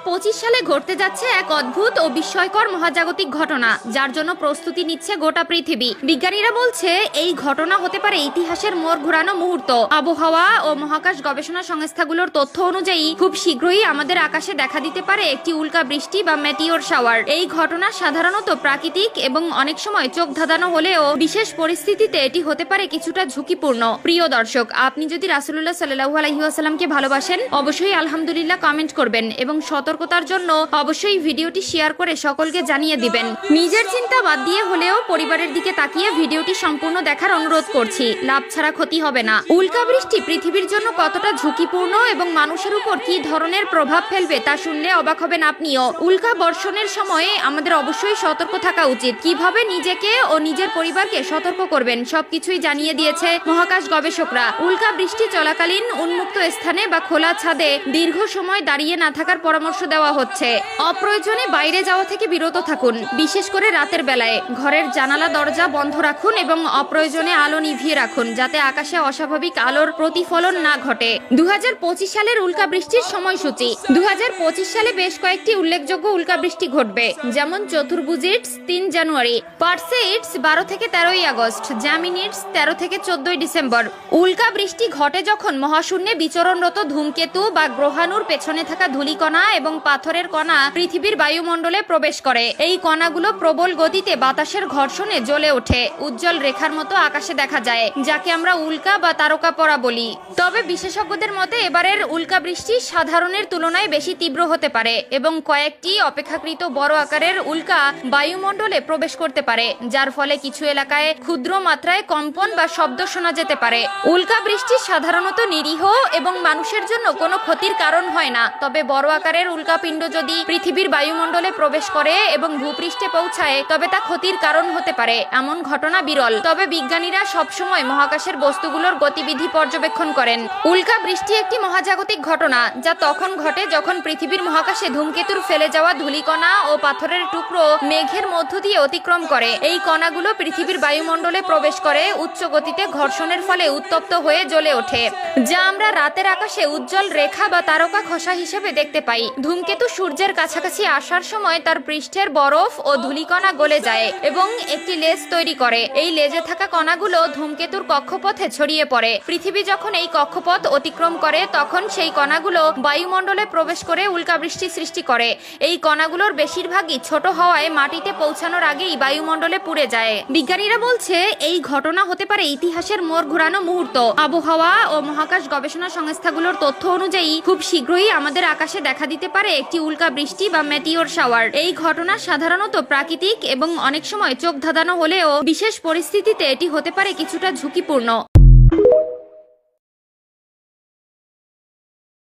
সালে ঘটতে যাচ্ছে এক অদ্ভুত ও বিস্ময়কর মহাজাগতিক ঘটনা, যার জন্য প্রস্তুতি নিচ্ছে গোটা পৃথিবী। বিজ্ঞানীরা বলছে এই ঘটনা হতে পারে ইতিহাসের মোড় ঘোরানো মুহূর্ত। আবহাওয়া ও মহাকাশ গবেষণা সংস্থাগুলোর তথ্য অনুযায়ী খুব শীঘ্রই আমাদের আকাশে দেখা দিতে পারে একটি উল্কা বৃষ্টি বা মেটিওর শাওয়ার। এই ঘটনা সাধারণত প্রাকৃতিক এবং অনেক সময় চোখ ধাঁধানো হলেও বিশেষ পরিস্থিতিতে এটি হতে পারে কিছুটা ঝুঁকিপূর্ণ। প্রিয় দর্শক, আপনি যদি রাসূলুল্লাহ সাল্লাল্লাহু আলাইহি ওয়াসাল্লামকে ভালোবাসেন, অবশ্যই আলহামদুলিল্লাহ কমেন্ট করবেন এবং সতর্কতার জন্য অবশ্যই ভিডিওটি শেয়ার করে সকলকে জানিয়ে দিবেন। নিজের চিন্তা বাদ দিয়ে হলেও পরিবারের দিকে তাকিয়ে ভিডিওটি সম্পূর্ণ দেখার অনুরোধ করছি। লাভ ছাড়া ক্ষতি হবে না। উল্কা বৃষ্টি পৃথিবীর জন্য কতটা ঝুঁকিপূর্ণ এবং মানুষের উপর কি ধরনের প্রভাব ফেলবে তা শুনলে অবাক হবেন আপনিও। উল্কা বর্ষণের সময়ে আমাদের অবশ্যই সতর্ক থাকা উচিত। কিভাবে নিজেকে ও নিজের পরিবারকে সতর্ক করবেন সবকিছুই জানিয়ে দিয়েছে মহাকাশ গবেষকরা। উল্কা বৃষ্টি চলাকালীন উন্মুক্ত স্থানে বা খোলা ছাদে দীর্ঘ সময় দাঁড়িয়ে না থাকার পরামর্শ দেওয়া হচ্ছে। অপ্রয়োজনে বাইরে যাওয়া থেকে বিরত থাকুন, বিশেষ করে রাতের বেলায়। ঘরের জানালা দরজা বন্ধ রাখুন এবং অপ্রয়োজনে আলো নিভিয়ে রাখুন, যাতে আকাশে অস্বাভাবিক আলোর প্রতিফলন না ঘটে। 2025 সালের উল্কা বৃষ্টির সময়সূচি। 2025 সালে বেশ কয়েকটি উল্লেখযোগ্য উল্কা বৃষ্টি ঘটবে, যেমন চতুর্ভুজিটস 3 জানুয়ারি, পারসেইডস 12 থেকে 13 আগস্ট, জ্যামিনিডস 13 থেকে 14 ডিসেম্বর। উল্কা বৃষ্টি ঘটে যখন মহাশূন্যে বিচরণরত ধূমকেতু বা গ্রহাণুর পেছনে থাকা ধূলিকণা এবং পাথরের কণা পৃথিবীর বায়ুমণ্ডলে প্রবেশ করে। এই কণাগুলো প্রবল গতিতে বাতাসের ঘর্ষণে জ্বলে ওঠে। উজ্জ্বল রেখার মতো আকাশে দেখা যায়, যাকে আমরা উল্কা বা তারকা পড়া বলি। তবে বিশেষজ্ঞদের মতে এবারের উল্কা বৃষ্টি সাধারণের তুলনায় বেশি তীব্র হতে পারে এবং কয়েকটি অপেক্ষাকৃত বড় আকারের উল্কা বায়ুমণ্ডলে প্রবেশ করতে পারে, যার ফলে কিছু এলাকায় ক্ষুদ্র মাত্রায় কম্পন বা শব্দ শোনা যেতে পারে। উল্কা বৃষ্টি সাধারণত নিরীহ এবং মানুষের জন্য কোনো ক্ষতির কারণ হয় না। তবে বড় আকারের উল্কাপিণ্ড যদি পৃথিবীর বায়ুমণ্ডলে প্রবেশ করে এবং ভূপৃষ্ঠে পৌঁছায়, তবে তা ক্ষতির কারণ হতে পারে। এমন ঘটনা বিরল, তবে বিজ্ঞানীরা সবসময় মহাকাশের বস্তুগুলোর গতিবিধি পর্যবেক্ষণ করেন। উল্কা বৃষ্টি একটি মহাজাগতিক ঘটনা, যা তখন ঘটে যখন পৃথিবীর মহাকাশে ধূমকেতুর ফেলে যাওয়া ধূলিকণা ও পাথরের টুকরো মেঘের মধ্য দিয়ে অতিক্রম করে। এই কণাগুলো পৃথিবীর বায়ুমণ্ডলে প্রবেশ করে উচ্চ গতিতে ঘর্ষণের ফলে উত্তপ্ত হয়ে জ্বলে ওঠে, যা আমরা রাতের আকাশে উজ্জ্বল রেখা বা তারকা খসা হিসেবে দেখতে পাই। ধূমকেতু সূর্যের কাছাকাছি আসার সময় তার পৃষ্ঠের বরফ ও ধূলিকণা গলে যায় এবং একটি লেজ তৈরি করে। এই লেজে থাকা কণাগুলো ধূমকেতুর কক্ষপথে ছড়িয়ে পড়ে। পৃথিবী যখন এই কক্ষপথ অতিক্রম করে, তখন সেই কণাগুলো বায়ুমণ্ডলে প্রবেশ করে উল্কাবৃষ্টি সৃষ্টি করে। এই কণাগুলোর বেশিরভাগই ছোট হওয়ায় মাটিতে পৌঁছানোর আগেই বায়ুমণ্ডলে পুড়ে যায়। বিজ্ঞানীরা বলছে এই ঘটনা হতে পারে ইতিহাসের মোড় ঘোরানো মুহূর্ত। আবহাওয়া ও মহাকাশ গবেষণা সংস্থাগুলোর তথ্য অনুযায়ী খুব শীঘ্রই আমাদের আকাশে দেখা দিতে পারে একটি উল্কা বৃষ্টি বা মেটিওর শাওয়ার। এই ঘটনা সাধারণত প্রাকৃতিক এবং অনেক সময় চোখ ধাঁধানো হলেও বিশেষ পরিস্থিতিতে এটি হতে পারে কিছুটা ঝুঁকিপূর্ণ।